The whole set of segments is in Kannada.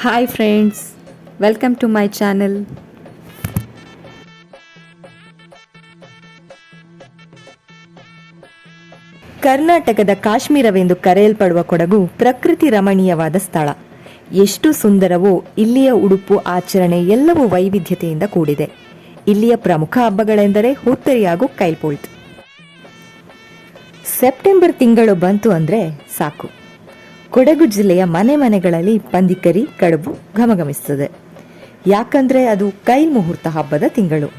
Hi friends, welcome to my channel. ಕರ್ನಾಟಕದ ಕಾಶ್ಮೀರವೆಂದು ಕರೆಯಲ್ಪಡುವ ಕೊಡಗು ಪ್ರಕೃತಿ ರಮಣೀಯವಾದ ಸ್ಥಳ. ಎಷ್ಟು ಸುಂದರವೋ ಇಲ್ಲಿಯ ಉಡುಪು, ಆಚರಣೆ ಎಲ್ಲವೂ ವೈವಿಧ್ಯತೆಯಿಂದ ಕೂಡಿದೆ. ಇಲ್ಲಿಯ ಪ್ರಮುಖ ಹಬ್ಬಗಳೆಂದರೆ ಹುತ್ತರಿ ಹಾಗೂ ಕೈಲ್ಪುಳ್ತ್. ಸೆಪ್ಟೆಂಬರ್ ತಿಂಗಳು ಬಂತು ಅಂದರೆ ಸಾಕು, ಕೊಡಗು ಜಿಲ್ಲೆಯ ಮನೆಗಳಲ್ಲಿ ಪಂದಿಕರಿ, ಕಡುಬು ಘಮಘಮಿಸುತ್ತದೆ. ಯಾಕಂದ್ರೆ ಅದು ಕೈಲ್ ಮುಹೂರ್ತ ಹಬ್ಬದ ತಿಂಗಳು.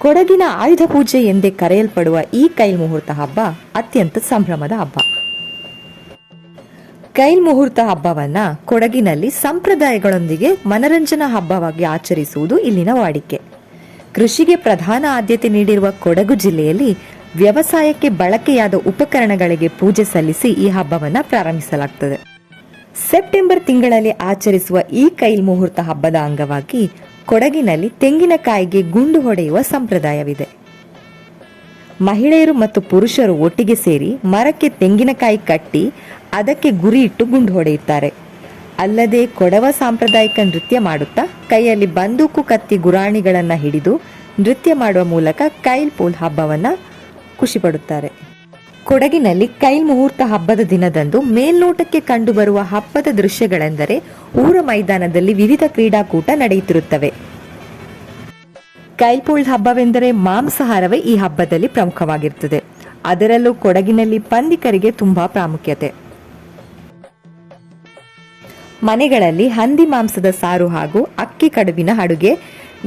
ಕೊಡಗಿನ ಆಯುಧ ಪೂಜೆ ಎಂದೇ ಕರೆಯಲ್ಪಡುವ ಈ ಕೈಲ್ ಮುಹೂರ್ತ ಹಬ್ಬ ಅತ್ಯಂತ ಸಂಭ್ರಮದ ಹಬ್ಬ. ಕೈಲ್ ಮುಹೂರ್ತ ಹಬ್ಬವನ್ನ ಕೊಡಗಿನಲ್ಲಿ ಸಂಪ್ರದಾಯಗಳೊಂದಿಗೆ ಮನರಂಜನಾ ಹಬ್ಬವಾಗಿ ಆಚರಿಸುವುದು ಇಲ್ಲಿನ ವಾಡಿಕೆ. ಕೃಷಿಗೆ ಪ್ರಧಾನ ಆದ್ಯತೆ ನೀಡಿರುವ ಕೊಡಗು ಜಿಲ್ಲೆಯಲ್ಲಿ ವ್ಯವಸಾಯಕ್ಕೆ ಬಳಕೆಯಾದ ಉಪಕರಣಗಳಿಗೆ ಪೂಜೆ ಸಲ್ಲಿಸಿ ಈ ಹಬ್ಬವನ್ನ ಪ್ರಾರಂಭಿಸಲಾಗುತ್ತದೆ. ಸೆಪ್ಟೆಂಬರ್ ತಿಂಗಳಲ್ಲಿ ಆಚರಿಸುವ ಈ ಕೈಲ್ ಮುಹೂರ್ತ ಹಬ್ಬದ ಅಂಗವಾಗಿ ಕೊಡಗಿನಲ್ಲಿ ತೆಂಗಿನಕಾಯಿಗೆ ಗುಂಡು ಹೊಡೆಯುವ ಸಂಪ್ರದಾಯವಿದೆ. ಮಹಿಳೆಯರು ಮತ್ತು ಪುರುಷರು ಒಟ್ಟಿಗೆ ಸೇರಿ ಮರಕ್ಕೆ ತೆಂಗಿನಕಾಯಿ ಕಟ್ಟಿ ಅದಕ್ಕೆ ಗುರಿ ಇಟ್ಟು ಗುಂಡು ಹೊಡೆಯುತ್ತಾರೆ. ಅಲ್ಲದೆ ಕೊಡವ ಸಾಂಪ್ರದಾಯಿಕ ನೃತ್ಯ ಮಾಡುತ್ತಾ ಕೈಯಲ್ಲಿ ಬಂದೂಕು, ಕತ್ತಿ, ಗುರಾಣಿಗಳನ್ನ ಹಿಡಿದು ನೃತ್ಯ ಮಾಡುವ ಮೂಲಕ ಕೈಲ್ ಪೂಲ್ ಹಬ್ಬವನ್ನ ಖುಷಿಪಡುತ್ತಾರೆ. ಕೊಡಗಿನಲ್ಲಿ ಕೈಲ್ ಮುಹೂರ್ತ ಹಬ್ಬದ ದಿನದಂದು ಮೇಲ್ನೋಟಕ್ಕೆ ಕಂಡುಬರುವ ಹಬ್ಬದ ದೃಶ್ಯಗಳೆಂದರೆ ಊರ ಮೈದಾನದಲ್ಲಿ ವಿವಿಧ ಕ್ರೀಡಾಕೂಟ ನಡೆಯುತ್ತಿರುತ್ತವೆ. ಕೈಲ್ಪುಳ್ ಹಬ್ಬವೆಂದರೆ ಮಾಂಸಾಹಾರವೇ ಈ ಹಬ್ಬದಲ್ಲಿ ಪ್ರಮುಖವಾಗಿರುತ್ತದೆ. ಅದರಲ್ಲೂ ಕೊಡಗಿನಲ್ಲಿ ಪಂದಿಕರಿಗೆ ತುಂಬಾ ಪ್ರಾಮುಖ್ಯತೆ. ಮನೆಗಳಲ್ಲಿ ಹಂದಿ ಮಾಂಸದ ಸಾರು ಹಾಗೂ ಅಕ್ಕಿ ಕಡುಬಿನ ಅಡುಗೆ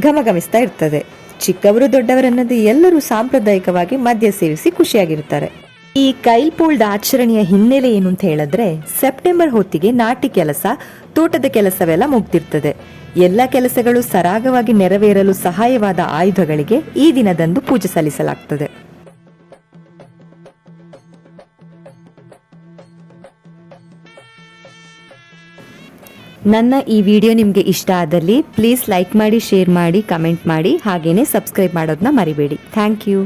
ಘಮಘಮಿಸ್ತಾ ಇರ್ತದೆ. ಚಿಕ್ಕವರು ದೊಡ್ಡವರನ್ನದೇ ಎಲ್ಲರೂ ಸಾಂಪ್ರದಾಯಿಕವಾಗಿ ಮದ್ಯ ಸೇವಿಸಿ ಖುಷಿಯಾಗಿರುತ್ತಾರೆ. ಈ ಕೈಲ್ಪುಳ್ದ ಆಚರಣೆಯ ಹಿನ್ನೆಲೆ ಏನು ಅಂತ ಹೇಳಿದ್ರೆ, ಸೆಪ್ಟೆಂಬರ್ ಹೊತ್ತಿಗೆ ನಾಟಿ ಕೆಲಸ, ತೋಟದ ಕೆಲಸವೆಲ್ಲ ಮುಗ್ದಿರ್ತದೆ. ಎಲ್ಲ ಕೆಲಸಗಳು ಸರಾಗವಾಗಿ ನೆರವೇರಲು ಸಹಾಯವಾದ ಆಯುಧಗಳಿಗೆ ಈ ದಿನದಂದು ಪೂಜೆ ಸಲ್ಲಿಸಲಾಗ್ತದೆ. ನನ್ನ ಈ ವಿಡಿಯೋ ನಿಮಗೆ ಇಷ್ಟ ಆದಲ್ಲಿ ಪ್ಲೀಸ್ ಲೈಕ್ ಮಾಡಿ, ಶೇರ್ ಮಾಡಿ, ಕಮೆಂಟ್ ಮಾಡಿ, ಹಾಗೇನೆ ಸಬ್ಸ್ಕ್ರೈಬ್ ಮಾಡೋದನ್ನ ಮರಿಬೇಡಿ. Thank you.